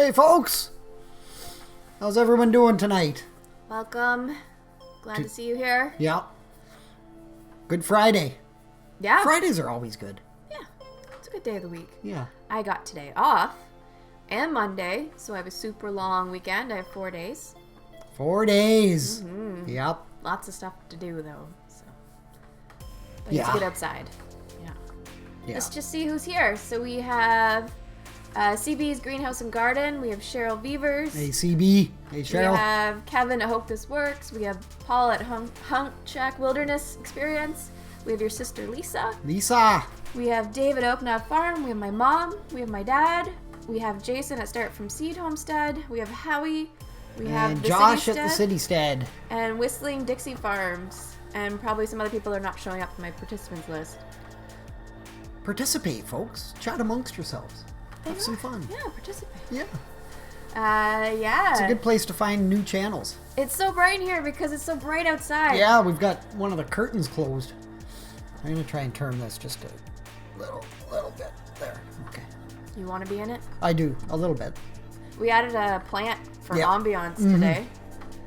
Hey folks! How's everyone doing tonight? Welcome. Glad to see you here. Yeah. Good Friday. Yeah. Fridays are always good. Yeah. It's a good day of the week. Yeah. I got today off and Monday, so I have a super long weekend. I have 4 days. 4 days. Mm-hmm. Yep. Lots of stuff to do though. So. But Yeah. to get outside. Yeah. Yeah. Let's just see who's here. So we have CB's Greenhouse and Garden. We have Cheryl Beavers. Hey CB. Hey Cheryl. We have Kevin at Hope This Works. We have Paul at Hunk Shack Wilderness Experience. We have your sister Lisa. Lisa. We have Dave at Oaknab Farm. We have my mom. We have my dad. We have Jason at Start From Seed Homestead. We have Howie. We have And the Josh City at the Stead, City Stead. and Whistling Dixie Farms. And probably some other people are not showing up on my participants list. Participate, folks. Chat amongst yourselves. Have some fun. Yeah, participate. Yeah. Yeah. It's a good place to find new channels. It's so bright in here because it's so bright outside. Yeah, we've got one of the curtains closed. I'm going to try and turn this just a little bit. There. Okay. You want to be in it? I do. A little bit. We added a plant for Yeah. ambiance today.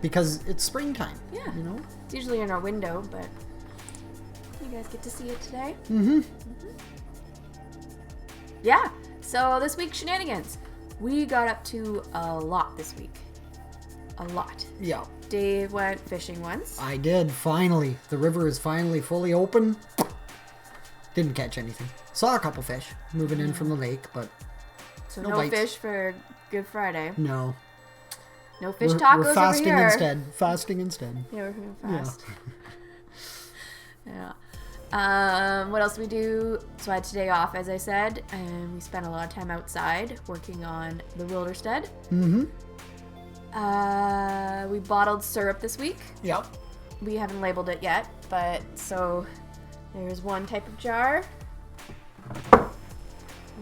Because it's springtime. Yeah. You know? It's usually in our window, but you guys get to see it today. Mm-hmm. Yeah. So this week's shenanigans. We got up to a lot this week. A lot. Yeah. Dave went fishing once. I did, finally. The river is finally fully open. Didn't catch anything. Saw a couple fish moving in from the lake, but So no no bites. fish for Good Friday. no. No fish We're tacos fasting over here. instead. Fasting instead. Yeah, we're gonna fast. Yeah. What else did we do? So I had today off, as I said, and we spent a lot of time outside working on the Wilderstead. Mm-hmm. We bottled syrup this week. Yep. We haven't labeled it yet, but so there's one type of jar.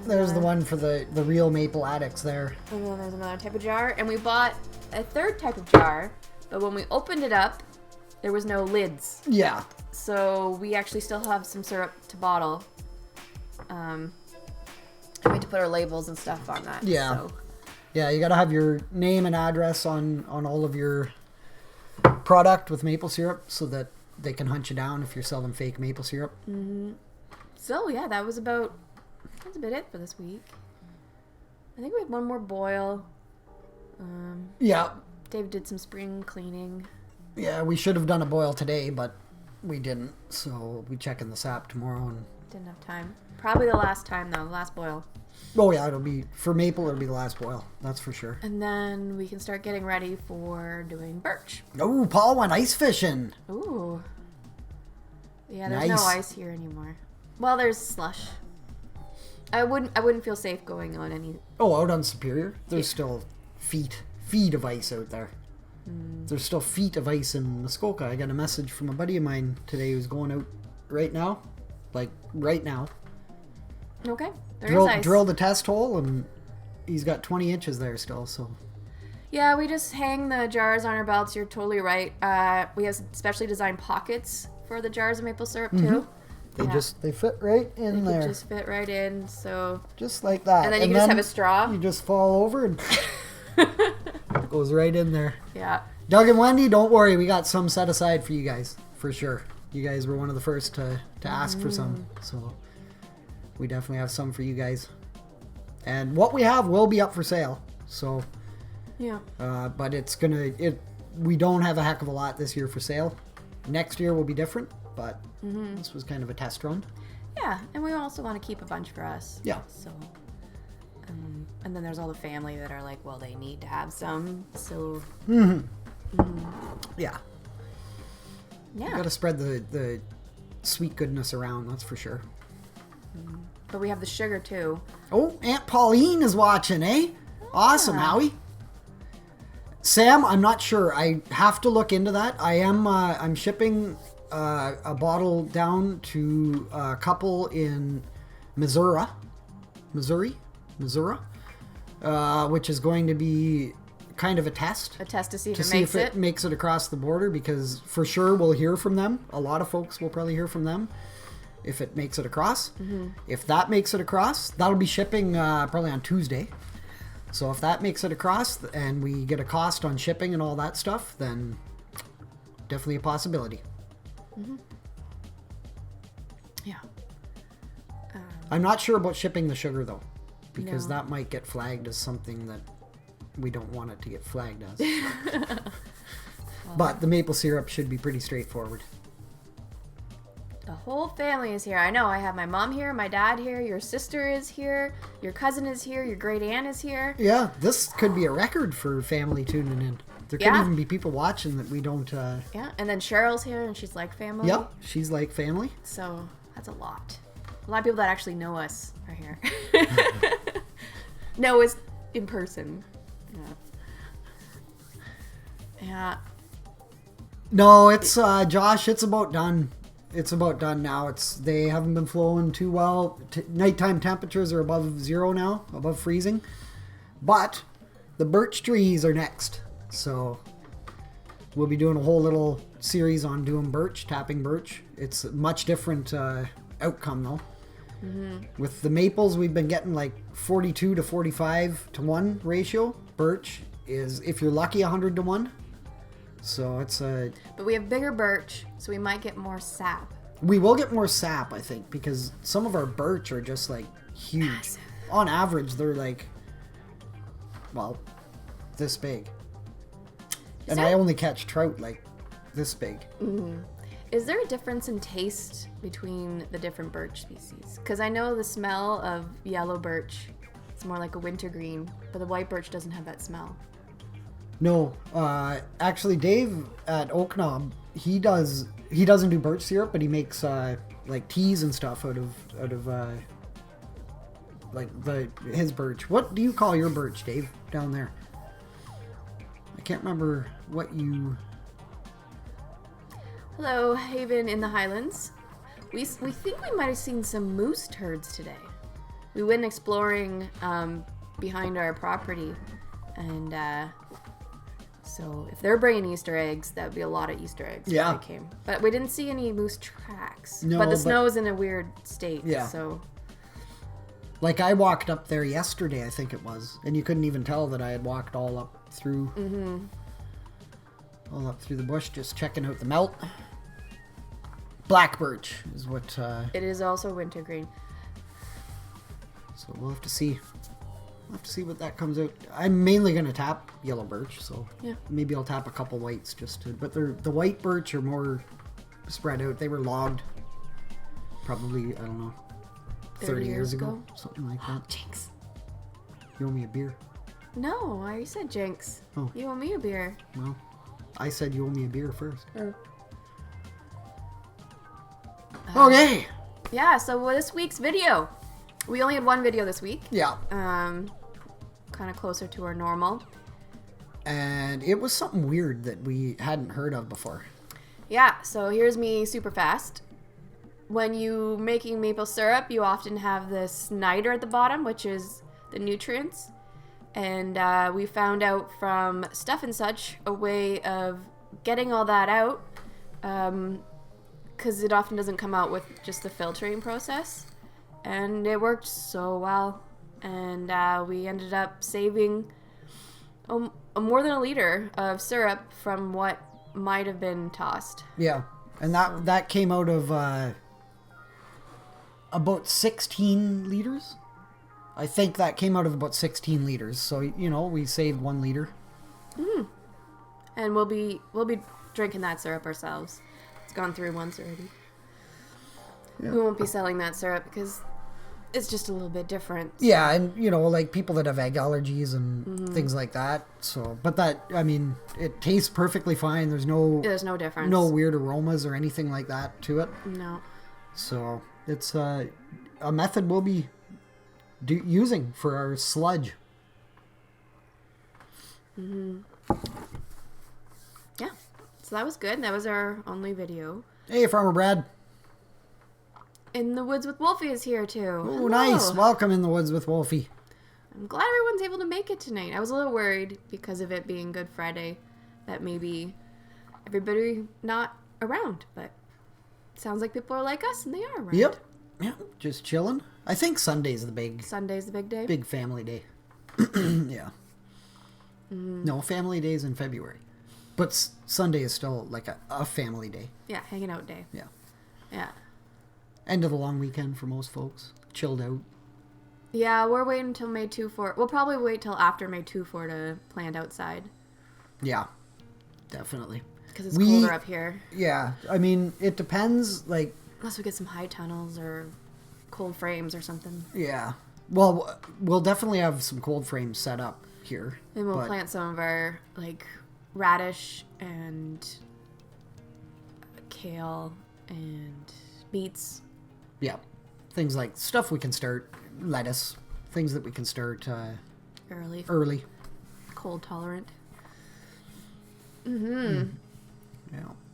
There's the one for the real maple addicts there. And then there's another type of jar. And we bought a third type of jar, but when we opened it up, there was no lids. Yeah. So we actually still have some syrup to bottle. And we had to put our labels and stuff on that. Yeah. So. Yeah, you gotta have your name and address on all of your product with maple syrup so that they can hunt you down if you're selling fake maple syrup. Mm-hmm. So yeah, that's about it for this week. I think we have one more boil. Yeah. Dave did some spring cleaning. Yeah, we should have done a boil today, but we didn't. So we'll be checking the sap tomorrow. And Didn't have time. Probably the last time though, the last boil. oh yeah, it'll be for maple. It'll be the last boil. That's for sure. And then we can start getting ready for doing birch. Oh, Paul went ice fishing. Ooh. Yeah, there's Nice. no ice here anymore. Well, there's slush. I wouldn't feel safe going on any. Oh, out on Superior, there's still feet of ice out there. There's still feet of ice in Muskoka. I got a message from a buddy of mine today who's going out right now, like right now. Okay, there is ice. Drilled the test hole, and he's got 20 inches there still. So Yeah, we just hang the jars on our belts. You're totally right. We have specially designed pockets for the jars of maple syrup too. they fit right in They there, just fit right in. So just like that. and then you can just have a straw. You just fall over and goes right in there. Yeah. Doug and Wendy, don't worry. We got some set aside for you guys, for sure. You guys were one of the first to ask for some. So we definitely have some for you guys. And what we have will be up for sale. So, Yeah. but we don't have a heck of a lot this year for sale. Next year will be different, but this was kind of a test run. Yeah, and we also want to keep a bunch for us. Yeah. So, and then there's all the family that are like, well, they need to have some. So, Yeah. yeah. Got to spread the sweet goodness around, that's for sure. But we have the sugar too. Oh, Aunt Pauline is watching, eh? Awesome, Howie. Sam, I'm not sure. I have to look into that. I'm shipping a bottle down to a couple in Missouri, which is going to be kind of a test. A test to see if To it see makes if it. it makes it across the border, because for sure we'll hear from them. A lot of folks will probably hear from them if it makes it across. If that makes it across, that'll be shipping probably on Tuesday. So if that makes it across and we get a cost on shipping and all that stuff, then definitely a possibility. Yeah. I'm not sure about shipping the sugar though, because No. that might get flagged as something that we don't want it to get flagged as. But the maple syrup should be pretty straightforward. The whole family is here. I know. I have my mom here, my dad here, your sister is here, your cousin is here, your great aunt is here. Yeah, this could be a record for family tuning in. There could Yeah. even be people watching that we don't... Yeah, and then Cheryl's here, and she's like family. Yep, she's like family. So that's a lot. A lot of people that actually know us are here. Know us in person. Yeah. No, it's Josh. It's about done. It's about done now. They haven't been flowing too well. Nighttime temperatures are above zero now, above freezing. But the birch trees are next, so we'll be doing a whole little series on doing birch, tapping birch. It's a much different outcome though. With the maples, we've been getting like 42 to 45 to 1 ratio. Birch is, if you're lucky, 100 to 1. So it's a... But we have bigger birch, so we might get more sap. We will get more sap, I think, because some of our birch are just like huge. Massive. On average, they're like, well, this big. And I only catch trout like this big. Is there a difference in taste between the different birch species? Because I know the smell of yellow birch is more like a wintergreen, but the white birch doesn't have that smell. No, actually, Dave at Oak Knob, he doesn't do birch syrup, but he makes like teas and stuff out of like his birch. What do you call your birch, Dave, down there? I can't remember what you... Hello, Haven in the Highlands. We think we might have seen some moose turds today. We went exploring behind our property, and so if they're bringing Easter eggs, that would be a lot of Easter eggs. Yeah. When they came. But we didn't see any moose tracks. No, but the but- snow is in a weird state. Yeah. So Like, I walked up there yesterday, I think it was, and you couldn't even tell that I had walked all up through all up through the bush, just checking out the melt. Black birch is what... it is also wintergreen. So we'll have to see. We'll have to see what that comes out. I'm mainly going to tap yellow birch, so Yeah. maybe I'll tap a couple whites just to... But the white birch are more spread out. They were logged probably, I don't know, 30 years ago. Something like that. Jinx. You owe me a beer. No, I said Jinx. Oh. You owe me a beer. Well, I said you owe me a beer first. Okay. Yeah, so this week's video. We only had one video this week. Yeah. Kind of closer to our normal. And it was something weird that we hadn't heard of before. Yeah, so here's me super fast. When you making maple syrup, you often have this niter at the bottom, which is the nutrients. And we found out from Stuff and Such a way of getting all that out, because it often doesn't come out with just the filtering process. And it worked so well. And we ended up saving more than a liter of syrup from what might have been tossed. Yeah. And that came out of about 16 liters. I think that came out of about 16 liters. So, we saved 1 liter. And we'll be drinking that syrup ourselves. It's gone through once already. Yeah. We won't be selling that syrup because it's just a little bit different. Yeah, and like people that have egg allergies and things like that. So, but it tastes perfectly fine. There's no difference. no weird aromas or anything like that to it. No. So it's a method we'll be using for our sludge. Yeah. So that was good. That was our only video. Hey, Farmer Brad. In the Woods with Wolfie is here too. Oh, Hello. nice. Welcome in the woods with Wolfie. I'm glad everyone's able to make it tonight. I was a little worried because of it being Good Friday that maybe everybody not around, but it sounds like people are like us and they are around. Yep. Just chilling. I think Sunday's the Sunday's the big day. big family day. Yeah. No, family day is in February. But Sunday is still like a family day. Yeah, hanging out day. Yeah. Yeah. End of the long weekend for most folks. Chilled out. Yeah, we're waiting until May 2 for... We'll probably wait till after May 2 for to plant outside. Yeah, definitely. Because it's colder up here. Yeah, I mean, it depends, like... Unless we get some high tunnels or cold frames or something. Yeah. Well, we'll definitely have some cold frames set up here. And we'll plant some of our, like, radish and kale and beets. Yeah. Things like stuff we can start, lettuce, things that we can start early. Cold tolerant. Yeah.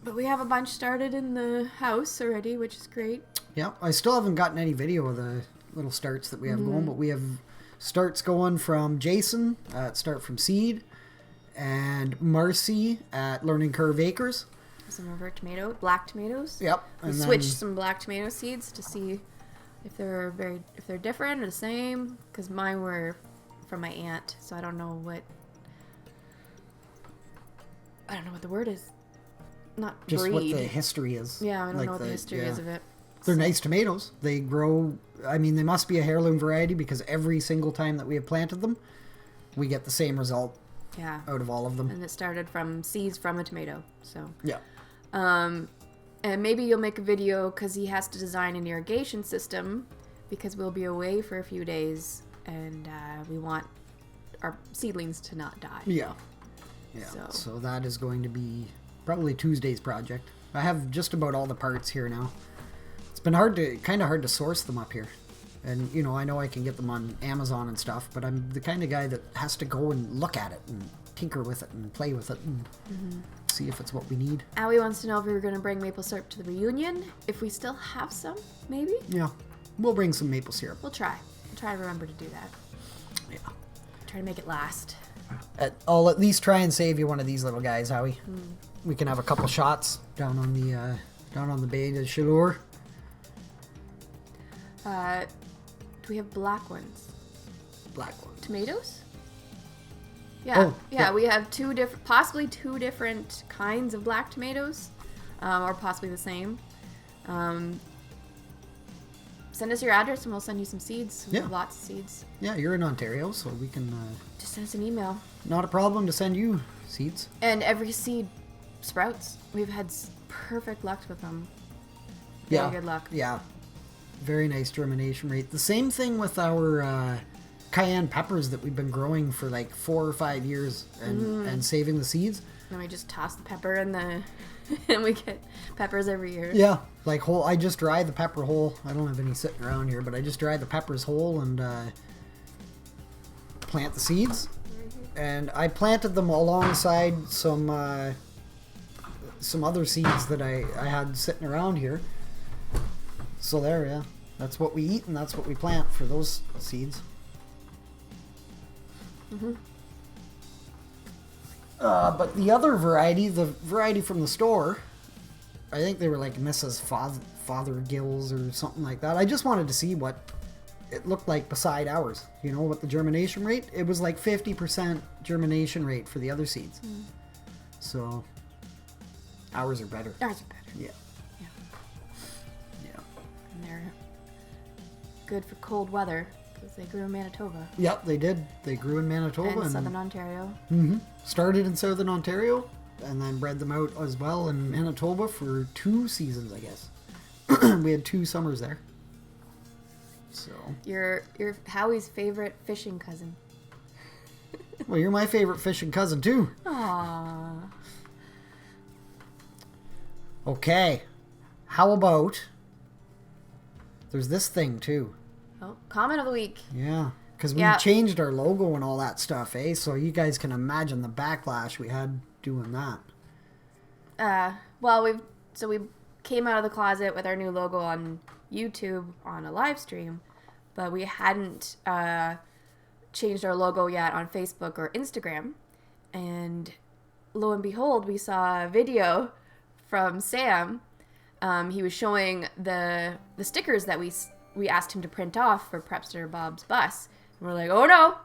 But we have a bunch started in the house already, which is great. Yeah. I still haven't gotten any video of the little starts that we have going, but we have starts going from Jason at Start From Seed and Marcy at Learning Curve Acres. Some of our black tomatoes. Yep. We switched some black tomato seeds to see if they're different or the same. Because mine were from my aunt, so I don't know what the word is. Not just breed. what the history is. Yeah, I don't know what the history is of it. They're nice tomatoes. They grow. I mean, they must be a heirloom variety because every single time that we have planted them, we get the same result. Yeah. Out of all of them. And it started from seeds from a tomato. So. Yeah. And maybe you'll make a video because he has to design an irrigation system because we'll be away for a few days and we want our seedlings to not die. Yeah. Yeah. So that is going to be probably Tuesday's project. I have just about all the parts here now. It's been kind of hard to source them up here. And, you know, I know I can get them on Amazon and stuff, but I'm the kind of guy that has to go and look at it and tinker with it and play with it and see if it's what we need. Allie wants to know if we were going to bring maple syrup to the reunion. If we still have some, maybe? Yeah. We'll bring some maple syrup. We'll try. We'll try to remember to do that. Yeah. Try to make it last. I'll at least try and save you one of these little guys, Howie. We can have a couple shots down on the Bay de Chaleur. Do we have black ones? Black ones. Tomatoes? Yeah. Oh, yeah, we have possibly two different kinds of black tomatoes, or possibly the same. Send us your address and we'll send you some seeds. We have lots of seeds. Yeah, you're in Ontario, so we can... Just send us an email. Not a problem to send you seeds. And every seed sprouts. We've had perfect luck with them. Very good luck. Yeah. Very nice germination rate. The same thing with our cayenne peppers that we've been growing for like 4 or 5 years and saving the seeds. And we just toss the pepper in the... and we get peppers every year. Yeah. Like whole. I just dry the pepper whole. I don't have any sitting around here, but I just dry the peppers whole and plant the seeds. And I planted them alongside some other seeds that I had sitting around here. So there, yeah. That's what we eat and that's what we plant for those seeds. But the other variety, the variety from the store, I think they were like Mrs. Fothergill's or something like that. I just wanted to see what it looked like beside ours. You know, what the germination rate? It was like 50% germination rate for the other seeds. So, ours are better. Ours are better. Yeah. And they're good for cold weather because they grew in Manitoba. Yep, they did. They grew in Manitoba. And Southern Ontario. Started in Southern Ontario and then bred them out as well in Manitoba for 2 seasons, I guess. We had 2 summers there. So. You're Howie's favorite fishing cousin. Well, you're my favorite fishing cousin too. Aww. Okay. How about... There's this thing too. Oh, comment of the week. Yeah. Because we changed our logo and all that stuff, eh? So you guys can imagine the backlash we had doing that. Well, we came out of the closet with our new logo on YouTube on a live stream, but we hadn't changed our logo yet on Facebook or Instagram. And lo and behold, we saw a video from Sam. He was showing the stickers that we asked him to print off for Prepster Bob's bus We're like, oh no.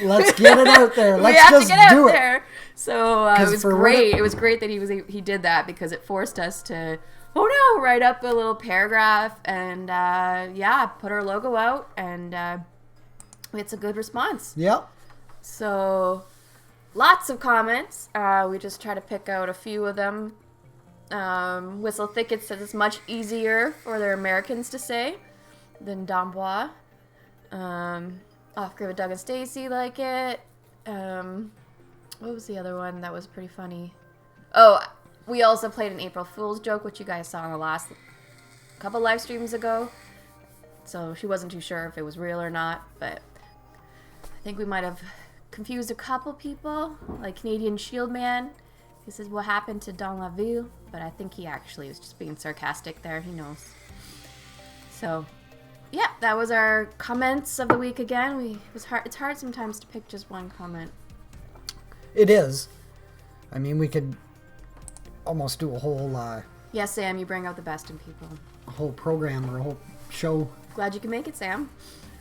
Let's get it out there. We Let's have just to get do out it. there. So it was great. It was great that he did that because it forced us to, write up a little paragraph and put our logo out, and it's a good response. Yep. So lots of comments. We just try to pick out a few of them. Whistle Thicket says it's much easier for their Americans to say than D'Ambois. Off-Grid with Doug and Stacy like it. What was the other one that was pretty funny? Oh, we also played an April Fool's joke, which you guys saw in the last couple live streams ago. So she wasn't too sure if it was real or not, but I think we might have confused a couple people, like Canadian Shield Man. He says, what happened to Dans la Ville? But I think he actually was just being sarcastic there. He knows. So, yeah, that was our comments of the week again. It's hard sometimes to pick just one comment. It is. I mean, we could almost do a whole... Yes, Sam, you bring out the best in people. A whole program or a whole show. Glad you can make it, Sam.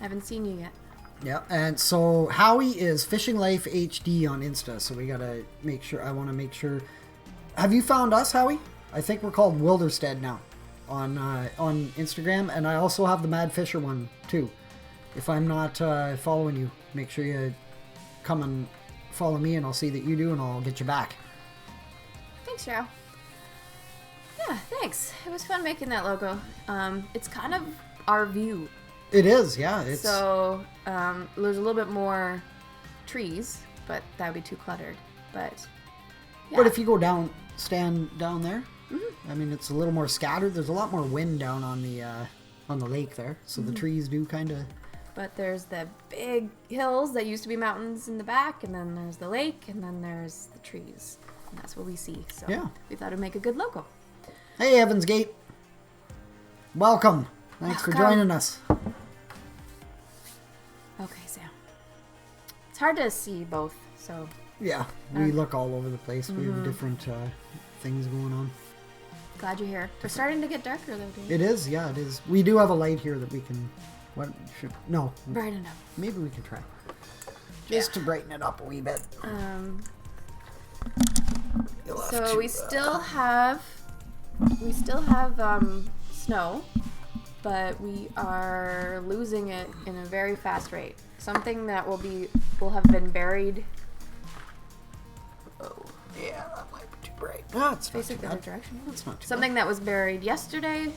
I haven't seen you yet. Yeah, and so Howie is Fishing Life HD on Insta, so we gotta make sure. I want to make sure. Have you found us, Howie? I think we're called Wilderstead now on Instagram, and I also have the Mad Fisher one too. If I'm not following you, make sure you come and follow me, and I'll see that you do, and I'll get you back. Thanks, Cheryl. Yeah, thanks. It was fun making that logo. It's kind of our view. It is, yeah. It's... So there's a little bit more trees, but that would be too cluttered. But yeah. But if you go stand down there, I mean, it's a little more scattered. There's a lot more wind down on the lake there, so the trees do kind of. But there's the big hills that used to be mountains in the back, and then there's the lake, and then there's the trees, and that's what we see. So yeah, we thought it'd make a good logo. Hey, Evans Gate. Welcome. Thanks for joining us. Okay, Sam. It's hard to see both, so... Yeah, we look all over the place. We have different things going on. Glad you're here. We're starting to get darker, though, dude. It is, yeah, it is. We do have a light here that we can... No. Brighten up. Maybe we can try. Just to brighten it up a wee bit. So we still have snow, but we are losing it in a very fast rate. Something that will have been buried. Oh, yeah, that might be too bright. No, it's facing the other direction. That's not too Something that was buried yesterday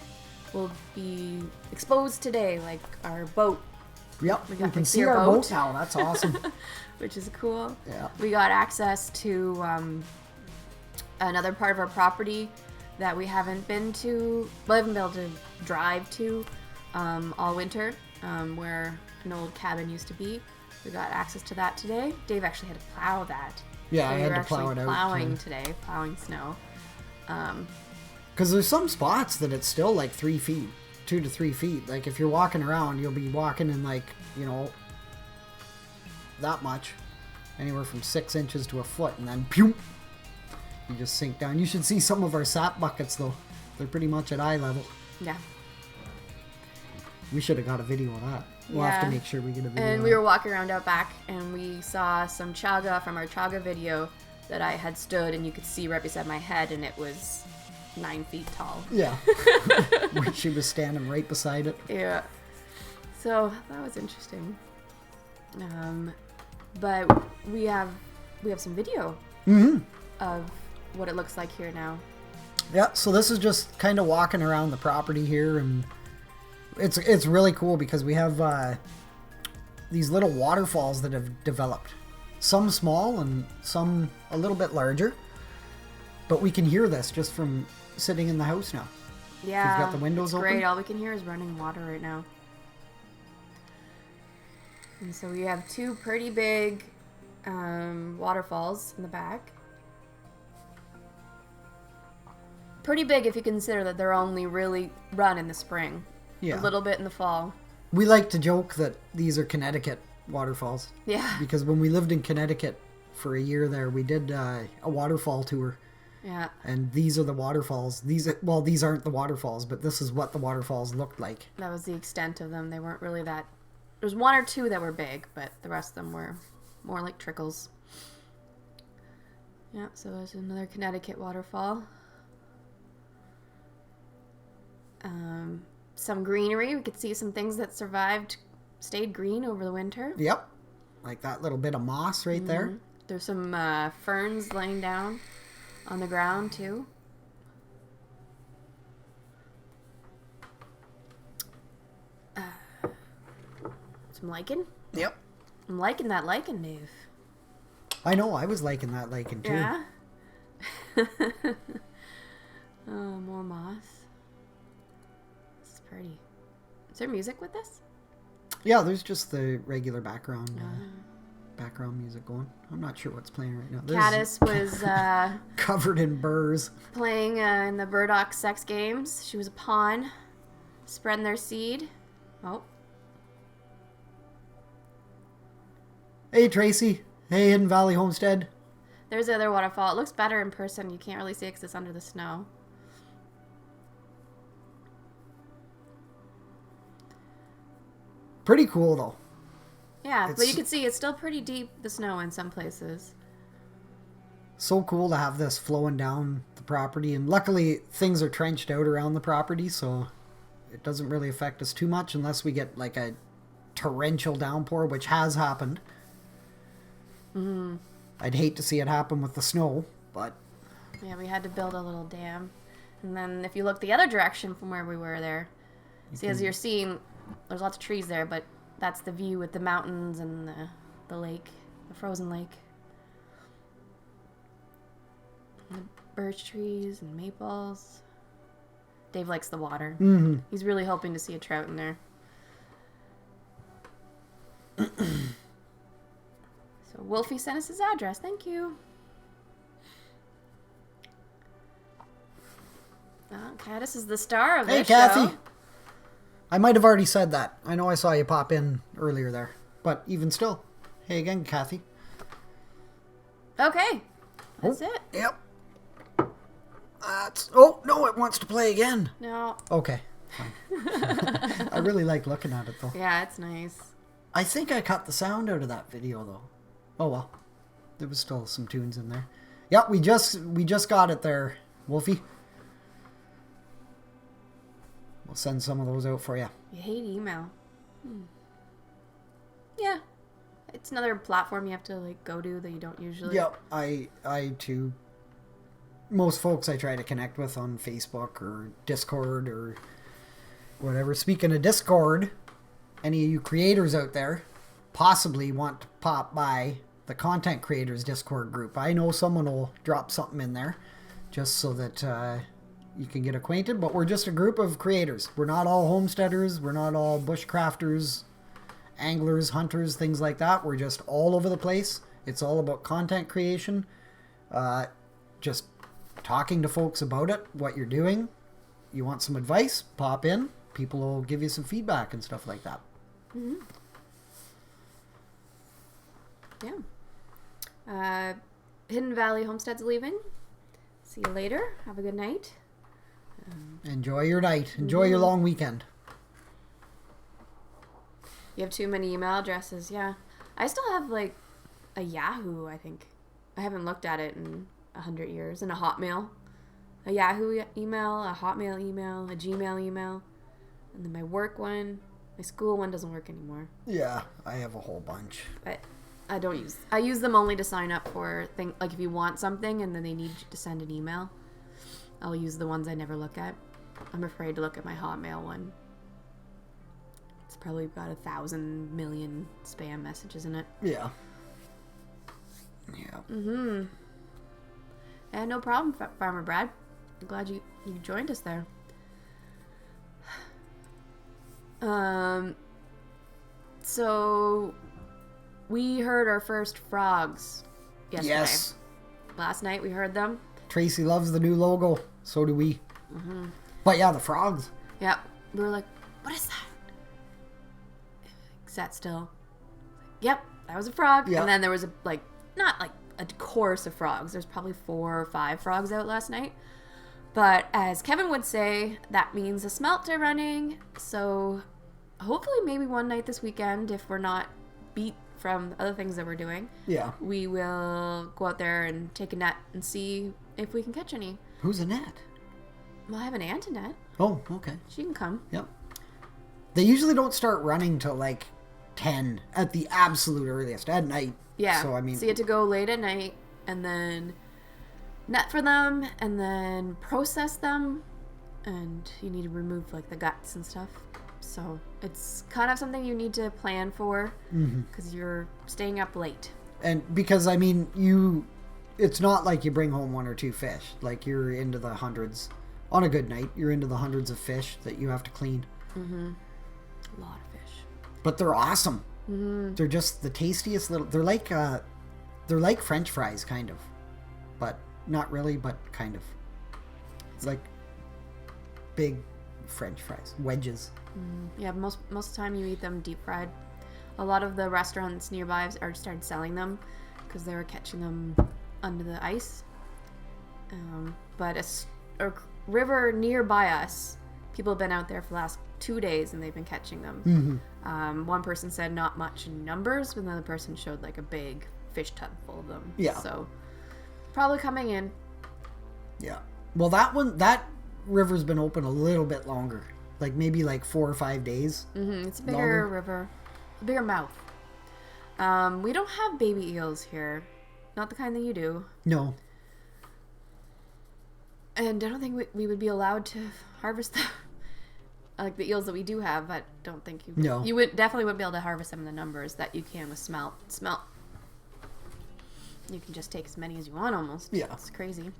will be exposed today, like our boat. Yep, we can see our boat now. That's awesome. Which is cool. Yeah. We got access to another part of our property that we haven't been to, haven't been able to drive to all winter, where an old cabin used to be. We got access to that today. Dave actually had to plow that. Yeah, so I had to plow it out. Plowing today, plowing snow. Because there's some spots that it's still like 3 feet, 2 to 3 feet. Like if you're walking around, you'll be walking in like, that much. Anywhere from 6 inches to a foot, and then pew, you just sink down. You should see some of our sap buckets though. They're pretty much at eye level. Yeah. We should have got a video of that. We'll have to make sure we get a video. And we were walking around out back, and we saw some chaga from our chaga video that I had stood, and you could see right beside my head, and it was 9 feet tall. Yeah. She was standing right beside it. Yeah. So that was interesting. But we have some video of what it looks like here now. Yeah, so this is just kind of walking around the property here, and it's really cool because we have these little waterfalls that have developed. Some small and some a little bit larger. But we can hear this just from sitting in the house now. Yeah, we've got the windows open. Great. All we can hear is running water right now. And so we have 2 pretty big waterfalls in the back. Pretty big if you consider that they're only really run in the spring. Yeah. A little bit in the fall. We like to joke that these are Connecticut waterfalls. Yeah. Because when we lived in Connecticut for a year there, we did a waterfall tour. Yeah. And these are the waterfalls. These aren't the waterfalls, but this is what the waterfalls looked like. That was the extent of them. They weren't really that There's one or two that were big, but the rest of them were more like trickles. Yeah, so there's another Connecticut waterfall. Some greenery. We could see some things that stayed green over the winter. Yep. Like that little bit of moss right there. There's some ferns laying down on the ground, too. Some lichen. Yep. I'm liking that lichen, Dave. I know, I was liking that lichen too. Yeah? Oh, more moss. This is pretty. Is there music with this? Yeah, there's just the regular background music going. I'm not sure what's playing right now. Caddis was covered in burrs. playing in the burdock sex games. She was a pawn, spreading their seed. Oh. Hey, Tracy. Hey, Hidden Valley Homestead. There's the other waterfall. It looks better in person. You can't really see it because it's under the snow. Pretty cool, though. Yeah, but you can see it's still pretty deep, the snow in some places. So cool to have this flowing down the property. And luckily, things are trenched out around the property, so it doesn't really affect us too much unless we get like a torrential downpour, which has happened. Mm-hmm. I'd hate to see it happen with the snow, but... Yeah, we had to build a little dam. And then if you look the other direction from where we were there, as you're seeing, there's lots of trees there, but that's the view with the mountains and the lake, the frozen lake. And the birch trees and maples. Dave likes the water. Mm-hmm. He's really hoping to see a trout in there. So Wolfie sent us his address. Thank you. Caddis is the star of this show. Hey, Kathy. I might have already said that. I know I saw you pop in earlier there. But even still. Hey again, Kathy. Okay. That's it. Yep. Oh, no, it wants to play again. No. Okay. Fine. I really like looking at it, though. Yeah, it's nice. I think I cut the sound out of that video, though. Oh, well. There was still some tunes in there. Yep, we just got it there, Wolfie. We'll send some of those out for you. You hate email. Yeah. It's another platform you have to like go to that you don't usually. Yep, I too. Most folks I try to connect with on Facebook or Discord or whatever. Speaking of Discord, any of you creators out there possibly want to pop by the Content Creators Discord group. I know someone will drop something in there just so that you can get acquainted, but we're just a group of creators. We're not all homesteaders. We're not all bushcrafters, anglers, hunters, things like that. We're just all over the place. It's all about content creation. Just talking to folks about it, what you're doing. You want some advice? Pop in. People will give you some feedback and stuff like that. Mm-hmm. Yeah. Hidden Valley Homestead's leaving. See you later. Have a good night. Enjoy your night. Enjoy your long weekend. You have too many email addresses. Yeah. I still have like a Yahoo, I think. I haven't looked at it in 100 years. And a Hotmail. A Yahoo email, a Hotmail email, a Gmail email. And then my work one. My school one doesn't work anymore. Yeah, I have a whole bunch. But I use them only to sign up for like if you want something and then they need you to send an email. I'll use the ones I never look at. I'm afraid to look at my Hotmail one. It's probably got 1,000 million spam messages in it. Yeah. Yeah. Mm-hmm. Yeah, no problem, Farmer Brad. I'm glad you joined us there. So we heard our first frogs yesterday. Yes. Last night we heard them. Tracy loves the new logo. So do we. Mm-hmm. But yeah, the frogs. Yeah. We were like, what is that? Sat still. Yep, that was a frog. Yep. And then there was not like a chorus of frogs. There's probably 4 or 5 frogs out last night. But as Kevin would say, that means a smelter running. So hopefully maybe one night this weekend, if we're not beat from other things that we're doing, Yeah. we will go out there and take a net and see if we can catch any. Who's Annette? Well, I have an aunt Annette. Oh, okay. She can come. Yep. They usually don't start running till like 10 at the absolute earliest at night. Yeah. So, I mean... So you have to go late at night and then net for them and then process them. And you need to remove like the guts and stuff. So it's kind of something you need to plan for because you're staying up late. And because, I mean, it's not like you bring home 1 or 2 fish. Like, you're into the hundreds. On a good night, you're into the hundreds of fish that you have to clean. Mm-hmm. A lot of fish. But they're awesome. Mm-hmm. They're just the tastiest little... They're like French fries, kind of. But not really, but kind of. It's like big French fries. Wedges. Yeah, most of the time you eat them deep fried. A lot of the restaurants nearby are started selling them because they were catching them under the ice. But a river nearby us, people have been out there for the last 2 days and they've been catching them. One person said not much in numbers, but another person showed like a big fish tub full of them. Yeah. So probably coming in. Yeah. Well, that river's been open a little bit longer. Like maybe like 4 or 5 days. It's a bigger longer. river, a bigger mouth. We don't have baby eels here, not the kind that you do. No. And I don't think we would be allowed to harvest them. Like the eels that we do have, I don't think you. No. You definitely wouldn't be able to harvest them in the numbers that you can with smelt. You can just take as many as you want almost. Yeah. It's crazy.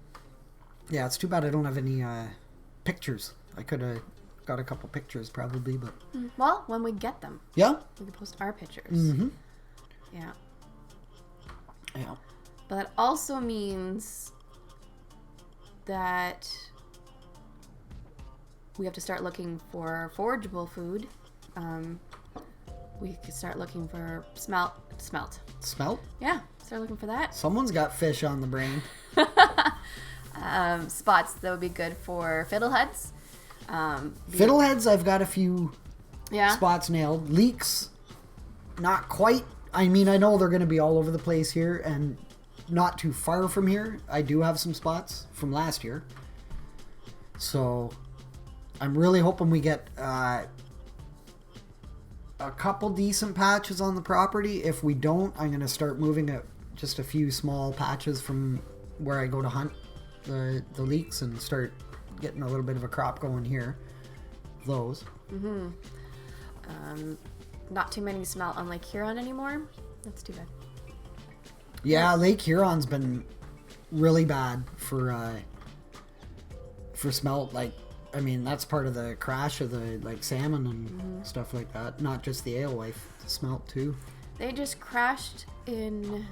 Yeah, it's too bad I don't have any pictures. I could have got a couple pictures probably, but... Well, when we get them, Yeah? we can post our pictures. Mm-hmm. Yeah. Yeah. But that also means that we have to start looking for forageable food. We could start looking for smelt. Smelt? Yeah, start looking for that. Someone's got fish on the brain. Spots that would be good for fiddleheads. Fiddleheads, I've got a few Yeah. spots nailed. Leeks, not quite. I mean, I know they're going to be all over the place here, and not too far from here. I do have some spots from last year. So, I'm really hoping we get a couple decent patches on the property. If we don't, I'm going to start moving just a few small patches from where I go to hunt the leeks and start getting a little bit of a crop going here. Those. Not too many smelt on Lake Huron anymore. That's too bad. Yeah, Lake Huron's been really bad for smelt. Like, I mean, that's part of the crash of the like salmon and stuff like that. Not just the alewife, the smelt too. They just crashed in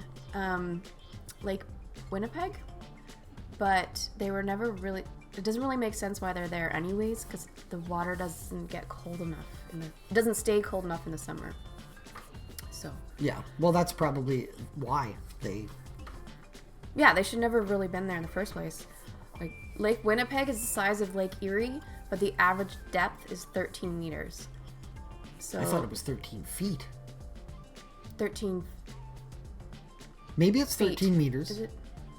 Lake Winnipeg, but they were never really... It doesn't really make sense why they're there anyways, because the water doesn't get cold enough. It doesn't stay cold enough in the summer. So... Yeah, well, that's probably why they... Yeah, they should never have really been there in the first place. Like, Lake Winnipeg is the size of Lake Erie, but the average depth is 13 meters. So I thought it was 13 feet. 13 Maybe it's feet. 13 meters. Is it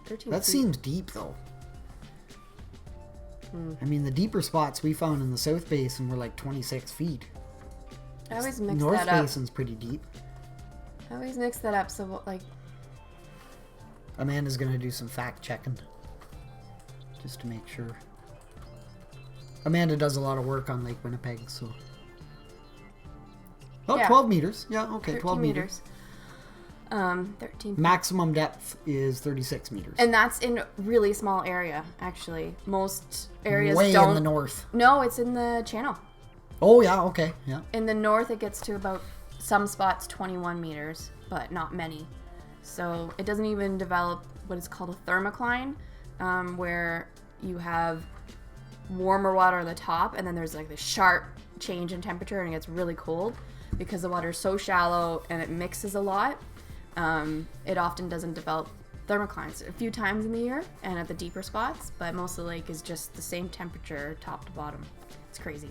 13 That feet? seems deep, though. I mean, the deeper spots we found in the South Basin were like 26 feet. I always mix North that up. Basin's pretty deep. I always mix that up, so, like... Amanda's going to do some fact checking. Just to make sure. Amanda does a lot of work on Lake Winnipeg, so... Oh, Yeah. 12 meters. Yeah, okay, 13 12 meters. 13 feet. Maximum depth is 36 meters. And that's in really small area, actually. Most areas Way don't... in the north. No, it's in the channel. Oh, yeah, okay, yeah. In the north, it gets to about, some spots, 21 meters, but not many. So it doesn't even develop what is called a thermocline, where you have warmer water on the top, and then there's like this sharp change in temperature, and it gets really cold. Because the water is so shallow and it mixes a lot, it often doesn't develop thermoclines a few times in the year and at the deeper spots, but most of the lake is just the same temperature top to bottom. It's crazy.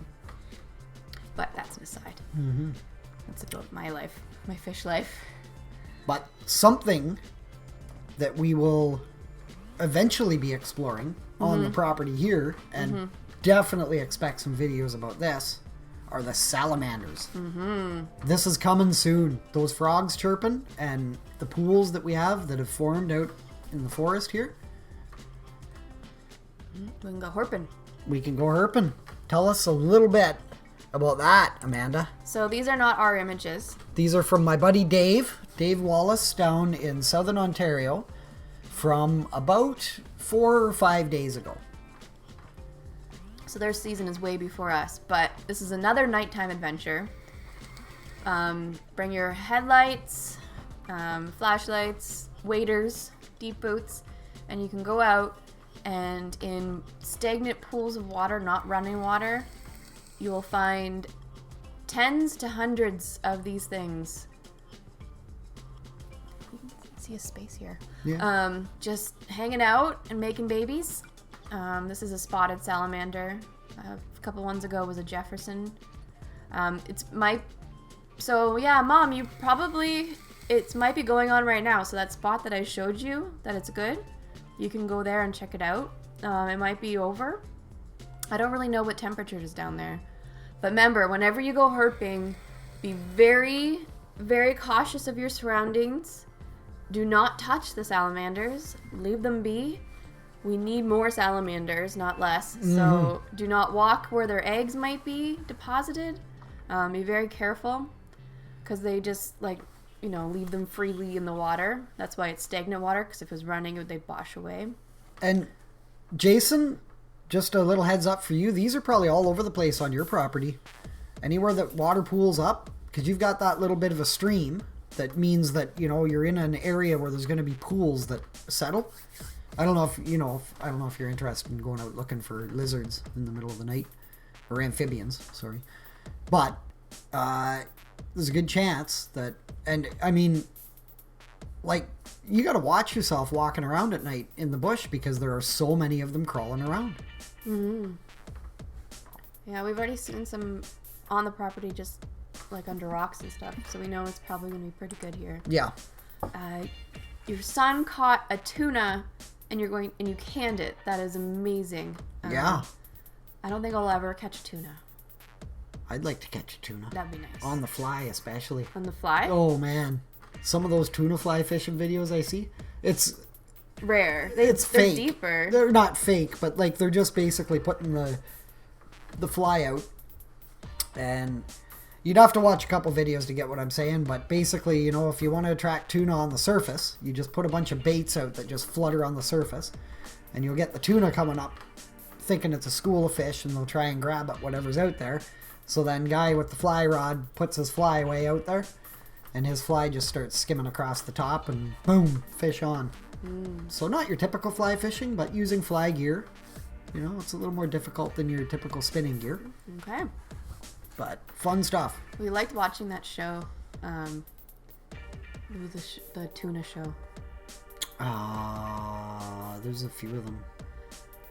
But that's an aside. Mm-hmm. That's about my life, my fish life. But something that we will eventually be exploring on the property here, and definitely expect some videos about this, are the salamanders. This is coming soon. Those frogs chirping and the pools that we have that have formed out in the forest here. We can go herping. We can go herping. Tell us a little bit about that, Amanda. So these are not our images. These are from my buddy Dave Wallace down in southern Ontario from about 4 or 5 days ago. So their season is way before us, but this is another nighttime adventure. Bring your headlights, flashlights, waders, deep boots, and you can go out and in stagnant pools of water, not running water, you will find tens to hundreds of these things. You can see a space here. Yeah. Just hanging out and making babies. This is a spotted salamander. A couple ones ago was a Jefferson. So yeah, Mom, it might be going on right now. So that spot that I showed you, that it's good, you can go there and check it out. It might be over. I don't really know what temperature is down there. But remember, whenever you go herping, be very, very cautious of your surroundings. Do not touch the salamanders. Leave them be. We need more salamanders, not less. So do not walk where their eggs might be deposited. Be very careful because they just leave them freely in the water. That's why it's stagnant water, because if it was running, they'd wash away. And Jason, just a little heads up for you. These are probably all over the place on your property. Anywhere that water pools up, because you've got that little bit of a stream, that means that, you're in an area where there's going to be pools that settle. I don't know if you're interested in going out looking for lizards in the middle of the night, or amphibians, sorry. But there's a good chance that, and I mean, you got to watch yourself walking around at night in the bush because there are so many of them crawling around. Yeah, we've already seen some on the property, just under rocks and stuff, so we know it's probably going to be pretty good here. Yeah. Your son caught a tuna and you canned it. That is amazing. Yeah. I don't think I'll ever catch a tuna. I'd like to catch a tuna. That'd be nice. On the fly, especially. On the fly? Oh, man. Some of those tuna fly fishing videos I see, it's rare. They're fake. Deeper. They're not fake, but they're just basically putting the fly out. And you'd have to watch a couple videos to get what I'm saying, but basically, if you want to attract tuna on the surface, you just put a bunch of baits out that just flutter on the surface, and you'll get the tuna coming up thinking it's a school of fish, and they'll try and grab at whatever's out there. So then guy with the fly rod puts his fly way out there, and his fly just starts skimming across the top, and boom, fish on. So not your typical fly fishing, but using fly gear. It's a little more difficult than your typical spinning gear. Okay. But fun stuff. We liked watching that show. It was the tuna show. There's a few of them.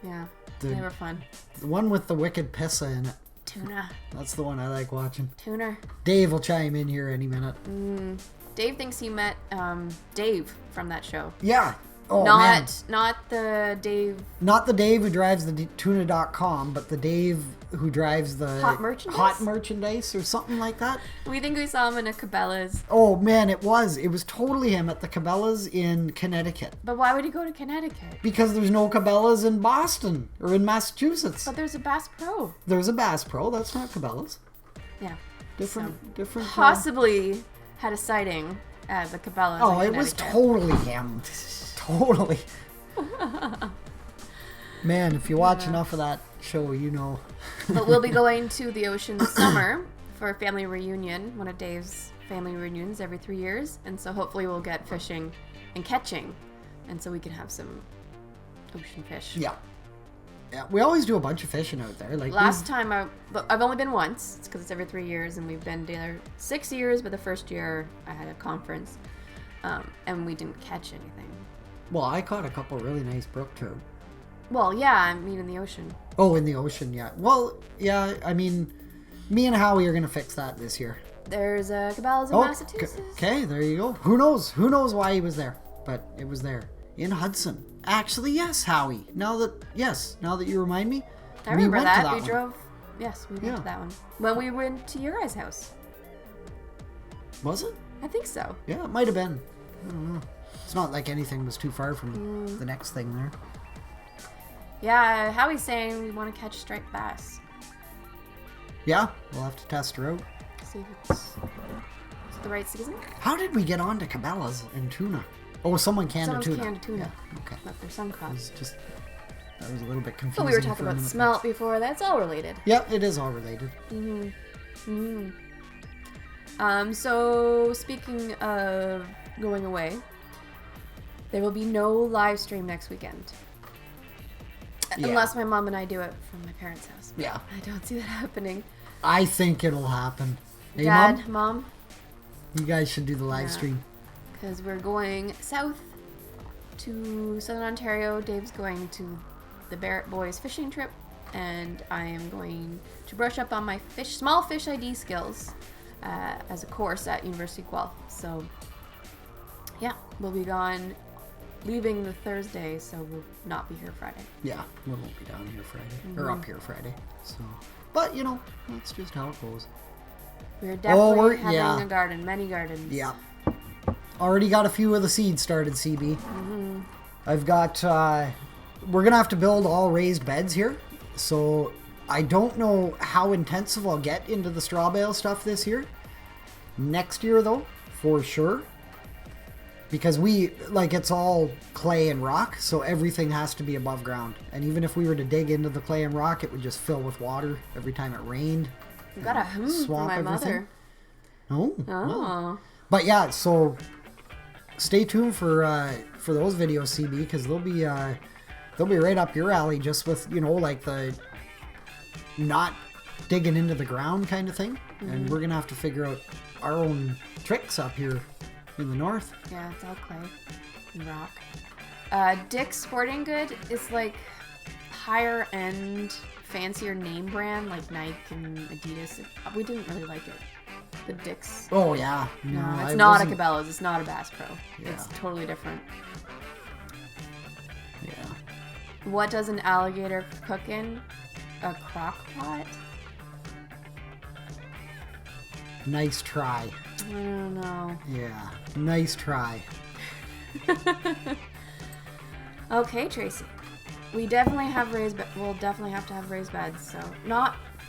Yeah, they were fun. The one with the wicked pissa in it. Tuna. That's the one I like watching. Tuner. Dave will chime in here any minute. Dave thinks he met Dave from that show. Yeah. Oh, not man. Not the Dave who drives the tuna.com, but the Dave who drives the hot merchandise or something like that. We think we saw him in a Cabela's. Oh man, it was totally him at the Cabela's in Connecticut. But why would he go to Connecticut? Because there's no Cabela's in Boston or in Massachusetts. But there's a Bass Pro. There's a Bass Pro. That's not Cabela's. Yeah. Different. Possibly had a sighting at the Cabela's. Oh, it was totally him. Totally. Man, if you watch enough of that show, you know. But we'll be going to the ocean this summer for a family reunion, one of Dave's family reunions every 3 years. And so hopefully we'll get fishing and catching. And so we can have some ocean fish. Yeah. Yeah, we always do a bunch of fishing out there. Last time, I've only been once. It's because it's every 3 years, and we've been there 6 years. But the first year, I had a conference, and we didn't catch anything. Well, I caught a couple really nice brook trout. Well, yeah, I mean in the ocean. Oh, in the ocean, yeah. Well, yeah, I mean, Me and Howie are gonna fix that this year. There's Cabela's in Massachusetts. Okay, there you go. Who knows? Who knows why he was there? But it was there in Hudson. Actually, yes, Howie. Now that you remind me, I remember went that. to We one. drove. Yes, we went to that one when we went to your guys' house. Was it? I think so. Yeah, it might have been. I don't know. It's not like anything was too far from the next thing there. Yeah, Howie's saying we want to catch striped bass. Yeah, we'll have to test her out. See if it's the right season. How did we get on to Cabela's and tuna? Oh, someone canned a tuna. Canned tuna. Yeah, okay. Left their sun crop. That was a little bit confusing. But we were talking about smelt before. That's all related. Yep, it is all related. So speaking of going away, there will be no live stream next weekend. Yeah. Unless my mom and I do it from my parents' house. Yeah. I don't see that happening. I think it'll happen. Hey, Dad, Mom? You guys should do the live stream. Because we're going south to Southern Ontario. Dave's going to the Barrett Boys fishing trip. And I am going to brush up on my small fish ID skills as a course at University of Guelph. So, yeah, we'll be gone leaving the Thursday, so we'll not be here Friday. Yeah, we won't be down here Friday. Or up here Friday. So, but, that's just how it goes. We're definitely having a garden, many gardens. Yeah. Already got a few of the seeds started, CB. I've got, we're going to have to build all raised beds here. So I don't know how intensive I'll get into the straw bale stuff this year. Next year, though, for sure. Because it's all clay and rock, so everything has to be above ground. And even if we were to dig into the clay and rock, it would just fill with water every time it rained. You got a from my mother. Oh. Oh. But yeah, so stay tuned for those videos, CB, because they'll be right up your alley, just with the not digging into the ground kind of thing. And we're gonna have to figure out our own tricks up here in the north. Yeah, it's all clay and rock. Dick's Sporting Good is like higher end, fancier name brand like Nike and Adidas. We didn't really like it. The Dick's. Oh yeah. No, it's not a Cabela's. It's not a Bass Pro. Yeah. It's totally different. Yeah. What does an alligator cook in? A crock pot? Nice try. I don't know. Yeah. Nice try. Okay, Tracy. We definitely have we'll definitely have to have raised beds, so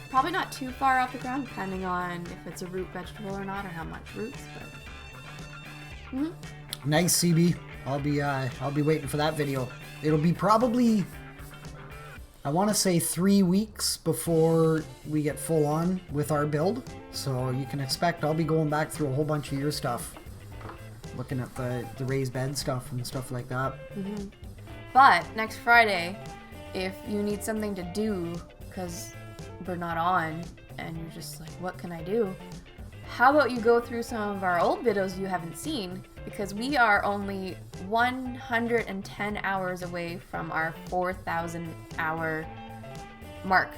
probably not too far off the ground, depending on if it's a root vegetable or not, or how much roots, but... Nice, CB. I'll be waiting for that video. It'll be probably, I want to say 3 weeks before we get full on with our build. So you can expect I'll be going back through a whole bunch of your stuff, looking at the raised bed stuff and stuff like that. But next Friday, if you need something to do because we're not on and you're just like, what can I do? How about you go through some of our old videos you haven't seen, because we are only 110 hours away from our 4,000 hour mark.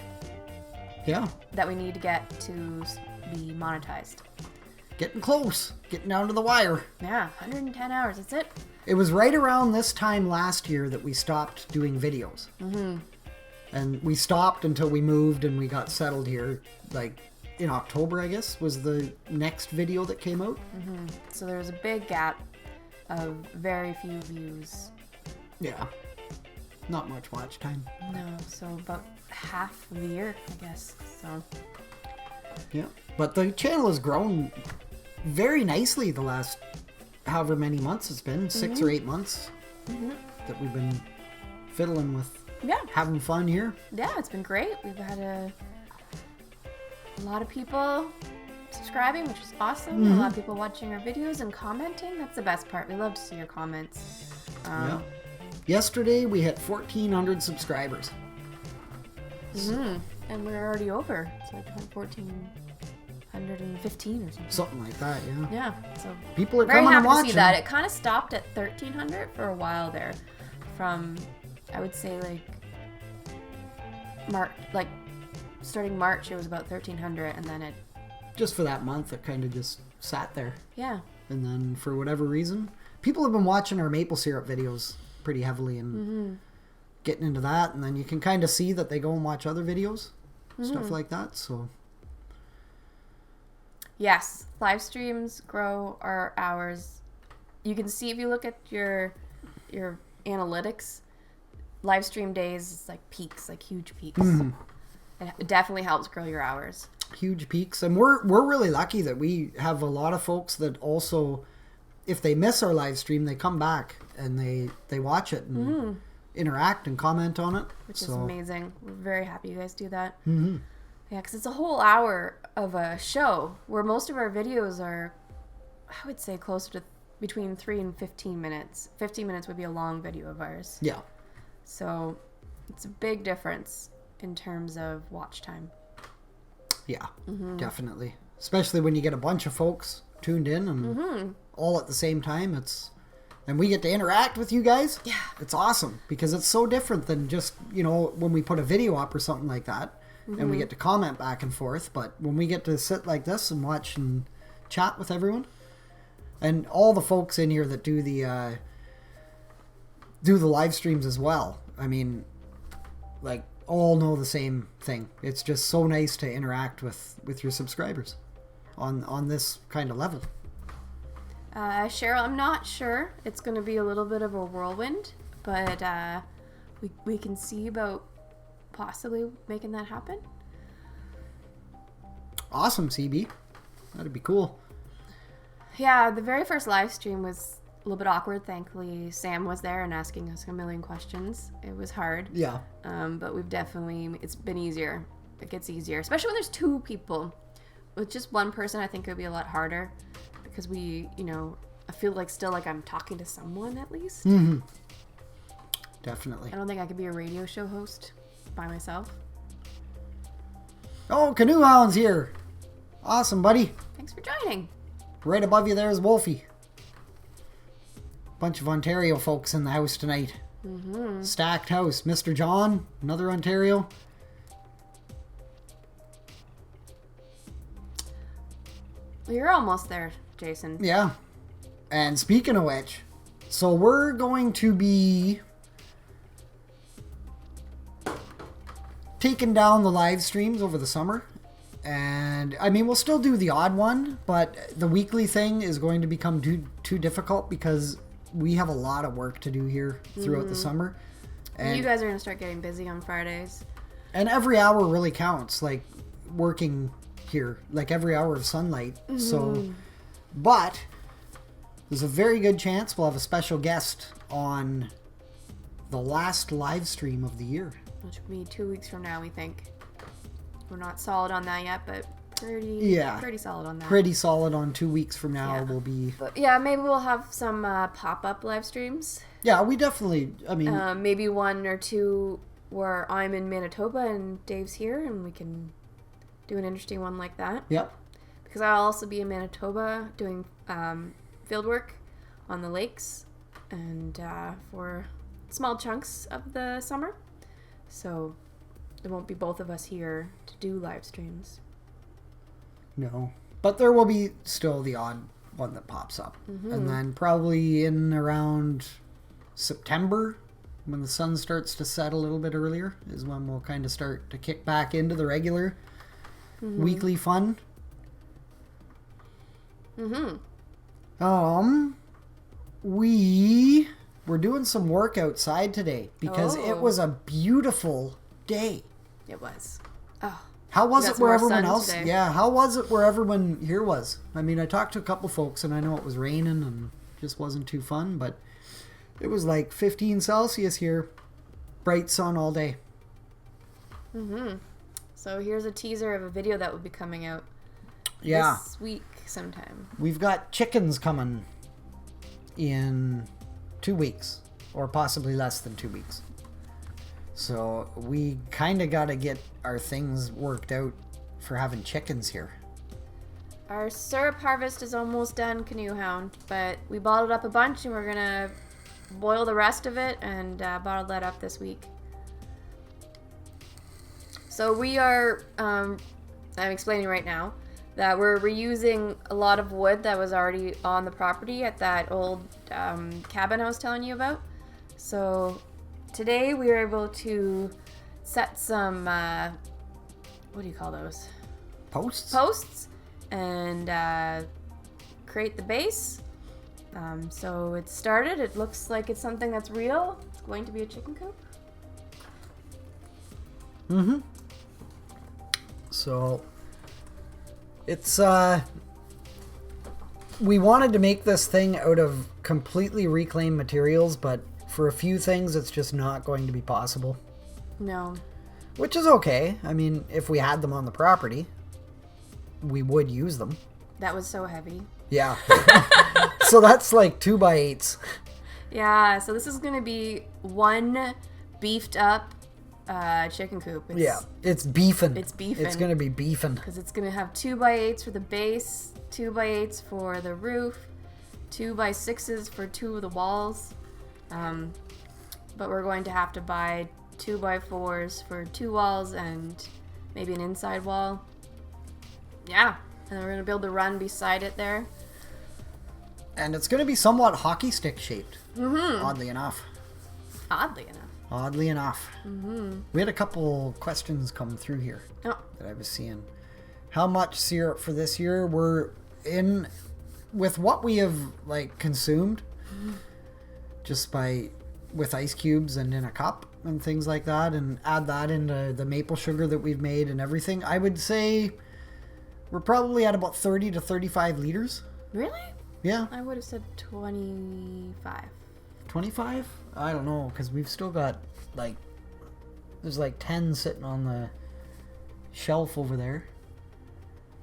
Yeah. That we need to get to be monetized. Getting close. Getting down to the wire. Yeah, 110 hours. That's it. It was right around this time last year that we stopped doing videos. And we stopped until we moved and we got settled here. Like in October, I guess, was the next video that came out. So there was a big gap of very few views. Yeah. Not much watch time. No, so about half of the year, I guess. So. Yeah. But the channel has grown very nicely the last however many months it's been, 6 or 8 months that we've been fiddling with. Yeah. Having fun here. Yeah, it's been great. We've had a lot of people subscribing, which is awesome. A lot of people watching our videos and commenting. That's the best part. We love to see your comments. Yeah. Yesterday we hit 1,400 subscribers. And we're already over. It's like 1,415 or something. Something like that, yeah. Yeah. So people are very coming and happy watching. to see that. It kind of stopped at 1,300 for a while there. From, I would say, like starting March, it was about 1,300, and then it... Just for that month, it kind of just sat there. Yeah. And then for whatever reason, people have been watching our maple syrup videos pretty heavily and getting into that. And then you can kind of see that they go and watch other videos, stuff like that. So... Yes, live streams grow our hours. You can see if you look at your analytics, live stream days, it's like peaks, like huge peaks. It definitely helps grow your hours. Huge peaks. And we're really lucky that we have a lot of folks that also, if they miss our live stream, they come back and they watch it and interact and comment on it. Which is amazing. We're very happy you guys do that. Yeah, because it's a whole hour of a show where most of our videos are, I would say, closer to between 3 and 15 minutes. 15 minutes would be a long video of ours. Yeah. So it's a big difference in terms of watch time. Yeah, definitely. Especially when you get a bunch of folks tuned in and all at the same time. And we get to interact with you guys. Yeah. It's awesome because it's so different than just, when we put a video up or something like that. And we get to comment back and forth. But when we get to sit like this and watch and chat with everyone, and all the folks in here that do the live streams as well, I mean, like, all know the same thing. It's just so nice to interact with your subscribers on this kind of level. Cheryl, I'm not sure. It's going to be a little bit of a whirlwind, but we can see about possibly making that happen. Awesome, CB. That'd be cool. Yeah, the very first live stream was a little bit awkward. Thankfully, Sam was there and asking us a million questions. It was hard. Yeah. But it's been easier. It gets easier, especially when there's two people. With just one person, I think it would be a lot harder because I feel like still like I'm talking to someone at least. Definitely. I don't think I could be a radio show host by myself. Oh, Canoe Hound's here. Awesome, buddy. Thanks for joining. Right above you there is Wolfie. Bunch of Ontario folks in the house tonight. Stacked house. Mr. John, another Ontario. You're almost there, Jason. Yeah. And speaking of which, so we're going to be taking down the live streams over the summer. And, I mean, we'll still do the odd one, but the weekly thing is going to become too difficult because we have a lot of work to do here throughout the summer. And you guys are going to start getting busy on Fridays. And every hour really counts, like working here, like every hour of sunlight. So, but there's a very good chance we'll have a special guest on the last live stream of the year. Which will be 2 weeks from now, we think. We're not solid on that yet, but pretty solid on that. Pretty solid on 2 weeks from now will be... But yeah, maybe we'll have some pop-up live streams. Yeah, we definitely, I mean... maybe 1 or 2 where I'm in Manitoba and Dave's here, and we can do an interesting one like that. Yep. Because I'll also be in Manitoba doing field work on the lakes and for small chunks of the summer. So there won't be both of us here to do live streams. No. But there will be still the odd one that pops up. And then probably in around September, when the sun starts to set a little bit earlier, is when we'll kind of start to kick back into the regular weekly fun. We were doing some work outside today because it was a beautiful day. It was. Oh. How was it where everyone else? Today. Yeah, how was it where everyone here was? I mean, I talked to a couple folks and I know it was raining and just wasn't too fun, but it was like 15 Celsius here. Bright sun all day. So here's a teaser of a video that will be coming out this week sometime. We've got chickens coming in 2 weeks, or possibly less than 2 weeks. So we kind of got to get our things worked out for having chickens here. Our syrup harvest is almost done, Canoe Hound, but we bottled up a bunch and we're going to boil the rest of it and bottle that up this week. So we are, I'm explaining right now, that we're reusing a lot of wood that was already on the property at that old cabin I was telling you about. So today we were able to set some, what do you call those? Posts? Posts, and create the base. So it started. It looks like it's something that's real. It's going to be a chicken coop. Mm-hmm. So it's we wanted to make this thing out of completely reclaimed materials, but for a few things it's just not going to be possible. No. Which is okay. I mean, if we had them on the property, we would use them. That was so heavy. Yeah. So that's like 2x8s. Yeah, so this is going to be one beefed up chicken coop. It's beefing. It's beefing. It's going to be beefing. Because it's going to have 2x8s for the base, 2x8s for the roof, 2x6s for 2 of the walls. But we're going to have to buy 2x4s for 2 walls and maybe an inside wall. Yeah. And then we're going to build the run beside it there. And it's going to be somewhat hockey stick shaped. Mm-hmm. Oddly enough. Oddly enough. Mm-hmm. We had a couple questions come through here Oh. that I was seeing. How much syrup for this year? We're in with what we have like consumed, just with ice cubes and in a cup and things like that, and add that into the maple sugar that we've made and everything. I would say we're probably at about 30 to 35 liters. Really? Yeah. I would have said 25. 25? I don't know, because we've still got there's 10 sitting on the shelf over there.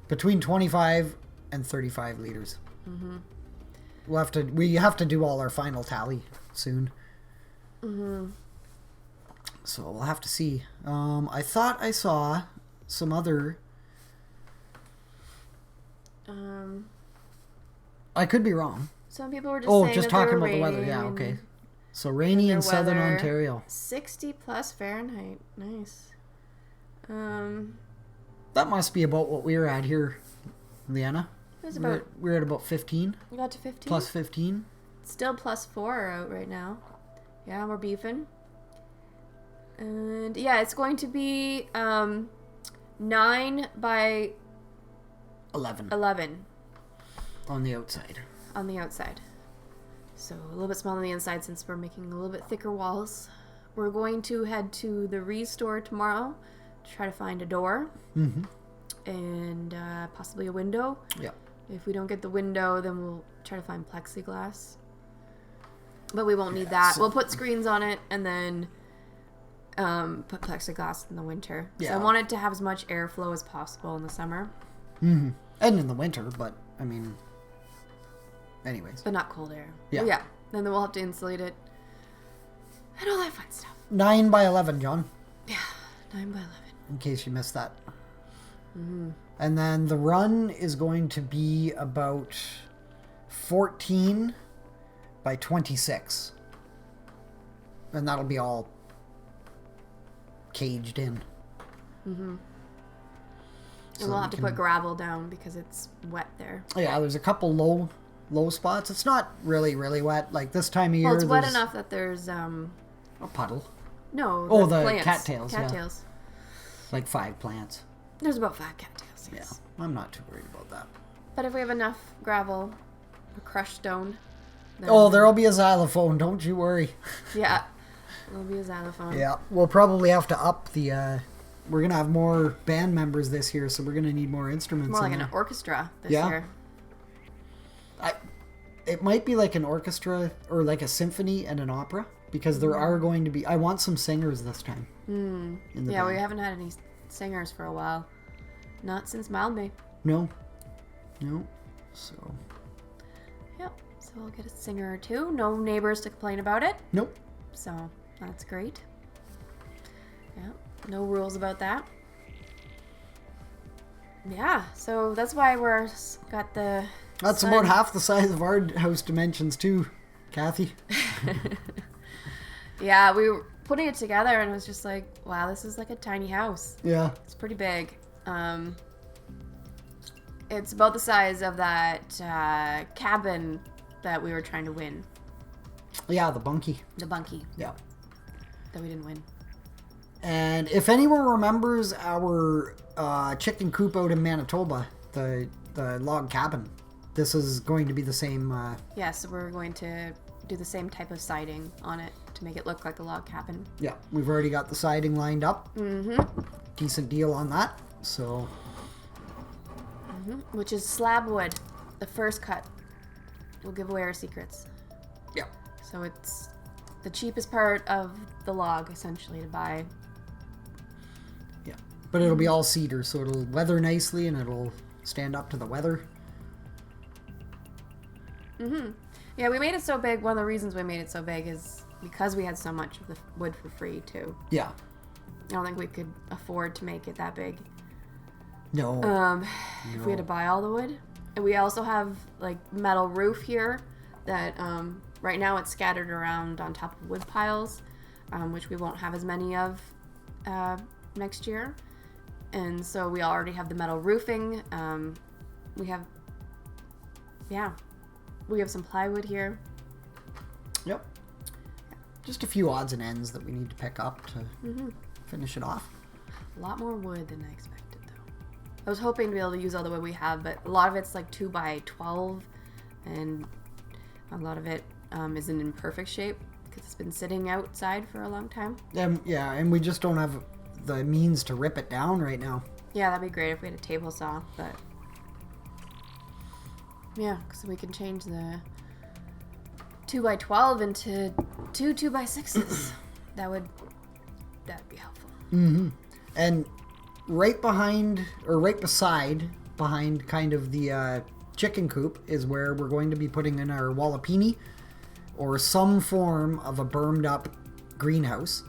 Between 25 and 35 liters. Mm-hmm. We have to do all our final tally soon. Mm-hmm. So we'll have to see. I thought I saw some other. I could be wrong. Some people were just saying just that talking they were about the weather. Yeah, okay. So rainy in southern Ontario. 60 plus Fahrenheit. Nice. That must be about what we were at here, Leanna. It was about. We're at about 15. We got to 15. Plus 15. Still plus 4 out right now. Yeah, we're beefing. And yeah, it's going to be 9 by 11. 11 on the outside. On the outside. So a little bit small on the inside since we're making a little bit thicker walls. We're going to head to the Restore tomorrow to try to find a door. Mm-hmm. And possibly a window. Yeah. If we don't get the window, then we'll try to find plexiglass. But we won't need that. We'll put screens on it and then put plexiglass in the winter. Yeah. So I want it to have as much airflow as possible in the summer. Mm-hmm. And in the winter, but I mean, anyways. But not cold air. Yeah. Yeah. Then we'll have to insulate it. And all that fun stuff. 9 by 11, John. Yeah, 9 by 11. In case you missed that. Mm-hmm. And then the run is going to be about 14 by 26. And that'll be all caged in. Mm-hmm. So and we'll have to put gravel down because it's wet there. Yeah, there's a couple low spots. It's not really wet. Like this time of year. Well, it's wet enough that there's a puddle. No. The plants. cattails. Cattails. Yeah. Like 5 plants. There's about 5 cattails. Yes. Yeah, I'm not too worried about that. But if we have enough gravel, or crushed stone. Then there'll be a xylophone. Don't you worry. Yeah, there'll be a xylophone. Yeah, we'll probably have to up the. We're gonna have more band members this year, so we're gonna need more instruments. More like an orchestra this year. It might be like an orchestra or like a symphony and an opera because there are going to be. I want some singers this time. In the band. We haven't had any singers for a while. Not since Mild May. No. So. Yep. So we'll get a singer or two. No neighbors to complain about it. Nope. So that's great. Yeah. No rules about that. Yeah. So that's why we're got the. That's sun. about half the size of our house dimensions too, Kathy. Yeah, putting it together, and it was just like, wow, this is like a tiny house. Yeah. It's pretty big. It's about the size of that cabin that we were trying to win. Yeah, the bunkie. The bunkie. Yeah. That we didn't win. And if anyone remembers our chicken coop out in Manitoba, the log cabin, this is going to be the same. Yes, we're going to do the same type of siding on it to make it look like a log cabin. Yeah, we've already got the siding lined up. Mm-hmm. Decent deal on that. So. Which is slab wood, the first cut. We'll give away our secrets. Yeah. So it's the cheapest part of the log, essentially, to buy. Yeah. But it'll be all cedar, so it'll weather nicely and it'll stand up to the weather. Mm-hmm. Yeah, we made it so big. One of the reasons we made it so big is because we had so much of the wood for free, too. Yeah. I don't think we could afford to make it that big. No. If we had to buy all the wood. And we also have, like, metal roof here that, right now it's scattered around on top of wood piles, which we won't have as many of next year. And so we already have the metal roofing. We have some plywood here. Yep. Just a few odds and ends that we need to pick up to finish it off. A lot more wood than I expected, though. I was hoping to be able to use all the wood we have, but a lot of it's like 2x12, and a lot of it isn't in perfect shape because it's been sitting outside for a long time. Yeah, and we just don't have the means to rip it down right now. Yeah, that'd be great if we had a table saw, but yeah, because we can change the 2x12 into two 2x6s. That'd be helpful. Mm-hmm. And right beside kind of the chicken coop is where we're going to be putting in our wallapini, or some form of a bermed up greenhouse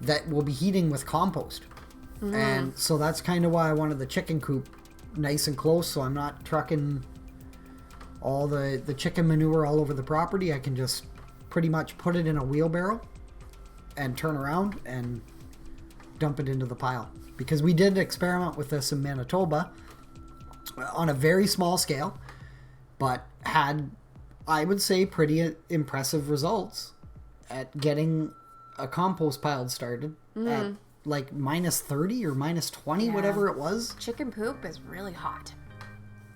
that will be heating with compost. Mm-hmm. And so that's kind of why I wanted the chicken coop nice and close, so I'm not trucking all the chicken manure all over the property. I can just pretty much put it in a wheelbarrow and turn around and dump it into the pile. Because we did experiment with this in Manitoba on a very small scale, but had, I would say, pretty impressive results at getting a compost pile started at like minus 30 or minus 20, whatever it was. Chicken poop is really hot.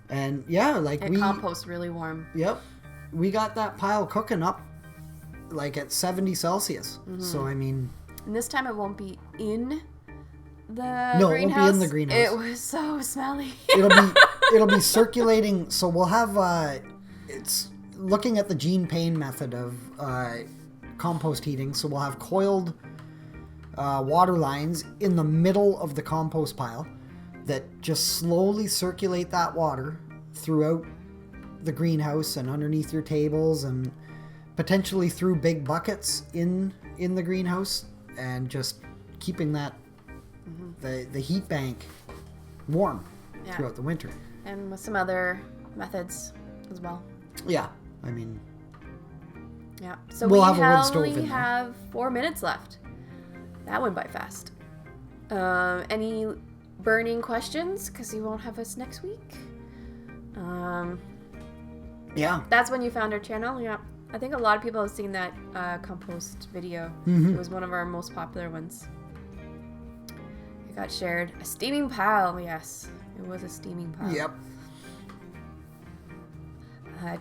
And yeah, like and compost really warm. Yep. We got that pile cooking up like at 70 Celsius. Mm-hmm. So, I mean... And this time it won't be in the greenhouse. No, it won't be in the greenhouse. It was so smelly. It'll be circulating. So we'll have... it's looking at the Gene Payne method of compost heating. So we'll have coiled water lines in the middle of the compost pile that just slowly circulate that water throughout the greenhouse and underneath your tables and potentially through big buckets in the greenhouse, and just keeping that the heat bank warm throughout the winter. And with some other methods as well. Yeah, I mean... Yeah, so we'll we have a wood stove only in there. have 4 minutes left. That went by fast. Any burning questions? Because you won't have us next week. Yeah. That's when you found our channel. Yeah. I think a lot of people have seen that compost video. Mm-hmm. It was one of our most popular ones. It got shared. A steaming pile. Yes. It was a steaming pile. Yep.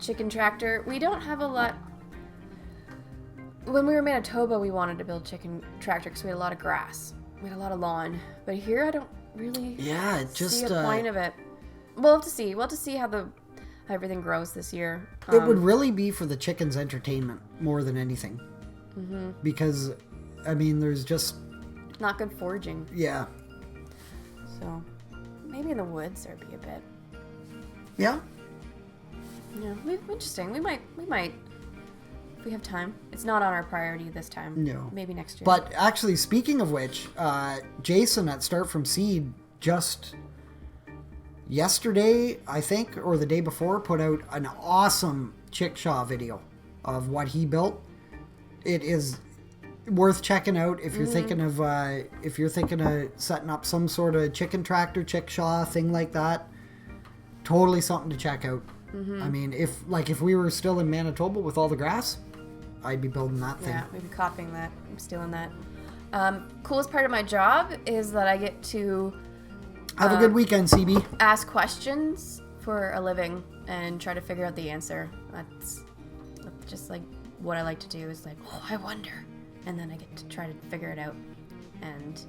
Chicken tractor. We don't have a lot. When we were in Manitoba, we wanted to build chicken tractor because we had a lot of grass. We had a lot of lawn. But here, I don't really see a point of it. We'll have to see. We'll have to see how everything grows this year. It would really be for the chickens' entertainment more than anything. Mm-hmm. Because, I mean, there's just... Not good foraging. Yeah. So, maybe in the woods there'd be a bit. Yeah. Yeah, interesting. We might... If we have time. It's not on our priority this time. No. Maybe next year. But actually, speaking of which, Jason at Start From Seed just yesterday, I think, or the day before, put out an awesome chickshaw video of what he built. It is worth checking out if you're thinking of setting up some sort of chicken tractor, chickshaw thing like that. Totally something to check out. I mean, if we were still in Manitoba with all the grass, I'd be building that thing. Yeah, we'd be copying that. I'm stealing that. Coolest part of my job is that I get to have a good weekend, CB. Ask questions for a living and try to figure out the answer. That's just like what I like to do, is like, oh, I wonder. And then I get to try to figure it out. And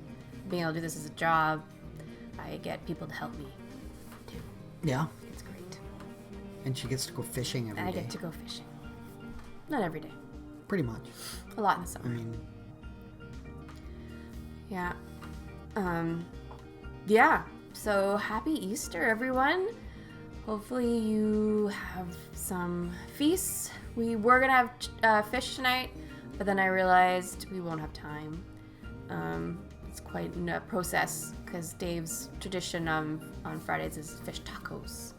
being able to do this as a job, I get people to help me too. Yeah. It's great. And she gets to go fishing every day. I get to go fishing. Not every day. Pretty much. A lot in the summer. I mean... Yeah. Yeah. So happy Easter, everyone. Hopefully you have some feasts. We were going to have fish tonight, but then I realized we won't have time. It's quite a process because Dave's tradition on Fridays is fish tacos.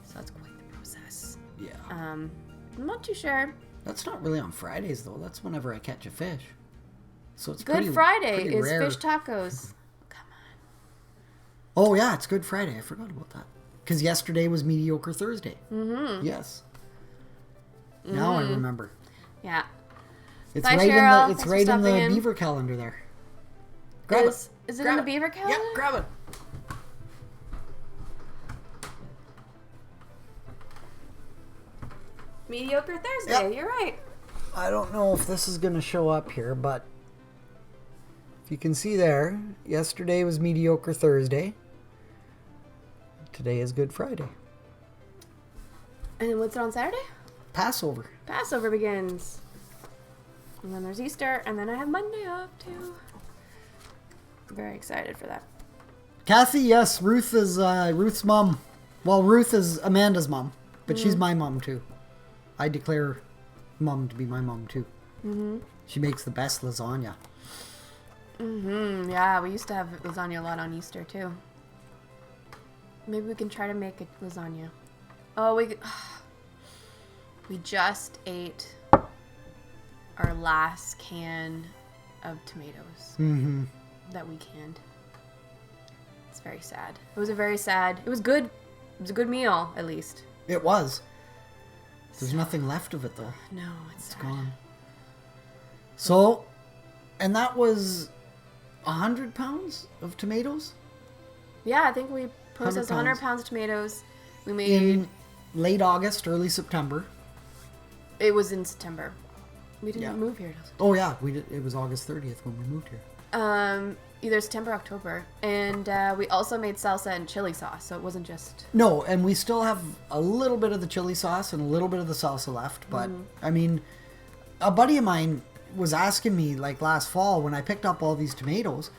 So that's quite the process. Yeah. I'm not too sure. That's not really on Fridays, though. That's whenever I catch a fish. So it's Good Friday pretty is rare. fish tacos. Come on. Oh, yeah, it's Good Friday. I forgot about that. Because yesterday was Mediocre Thursday. Mm-hmm. Yes. Now I remember. Yeah. It's Bye, right Cheryl. in the, it's Thanks for right in the stopping in. beaver calendar there. Grab it. Is it Grab in the beaver calendar? Yeah, grab it. Mediocre Thursday. Yep. You're right. I don't know if this is going to show up here, but if you can see there, yesterday was Mediocre Thursday. Today is Good Friday. And then what's it on Saturday? Passover. Passover begins. And then there's Easter, and then I have Monday off too. I'm very excited for that. Kathy, yes, Ruth is Ruth's mom. Well, Ruth is Amanda's mom, but she's my mom too. I declare mom to be my mom too. Mm-hmm. She makes the best lasagna. Mm-hmm. Yeah, we used to have lasagna a lot on Easter too. Maybe we can try to make a lasagna. Oh, we just ate our last can of tomatoes that we canned. It's very sad. It was good. It was a good meal, at least. It was. There's nothing left of it though. No, it's gone. So, and that was 100 pounds of tomatoes? Yeah, I think we processed 100 pounds of tomatoes. We made... In late August, early September. It was in September. We didn't move here. Oh yeah, we did. It was August 30th when we moved here. Either September or October. And we also made salsa and chili sauce, so it wasn't just... No, and we still have a little bit of the chili sauce and a little bit of the salsa left. But, I mean, a buddy of mine was asking me, like, last fall when I picked up all these tomatoes.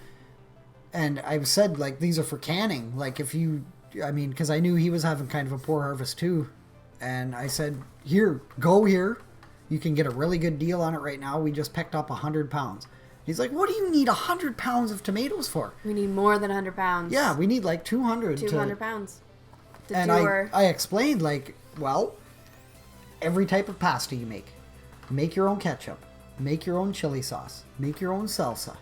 And I said, like, these are for canning. Like, if you... I mean, because I knew he was having kind of a poor harvest, too. And I said, here, go here. You can get a really good deal on it right now. We just picked up 100 pounds. He's like, what do you need 100 pounds of tomatoes for? We need more than 100 pounds. Yeah, we need like 200. 200 pounds. And I explained, like, well, every type of pasta you make your own ketchup, make your own chili sauce, make your own salsa.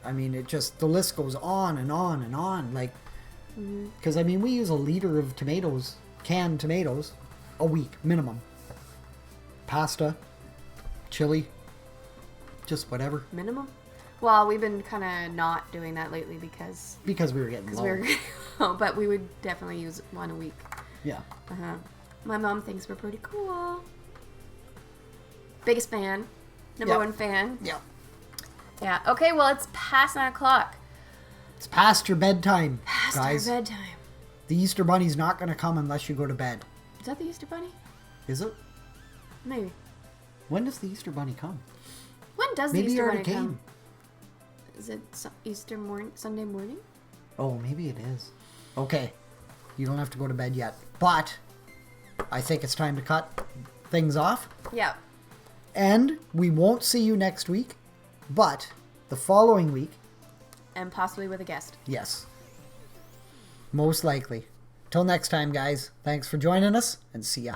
I mean, it just, the list goes on and on and on. Like, because, I mean, we use a liter of tomatoes, canned tomatoes, a week, minimum. Pasta, chili, just whatever. Minimum? Well, we've been kind of not doing that lately because we were getting low. But we would definitely use one a week. Yeah. My mom thinks we're pretty cool. Biggest fan. Number one fan. Yeah. Yeah. Okay, well, it's past 9 o'clock. It's past your bedtime, Past guys. our bedtime. The Easter Bunny's not going to come unless you go to bed. Is that the Easter Bunny? Is it? Maybe. When does the Easter Bunny come? When does Maybe the Easter it Bunny already come? came. Is it Easter morning, Sunday morning? Oh, maybe it is. Okay. You don't have to go to bed yet. But I think it's time to cut things off. Yeah. And we won't see you next week, but the following week. And possibly with a guest. Yes. Most likely. Till next time, guys. Thanks for joining us, and see ya.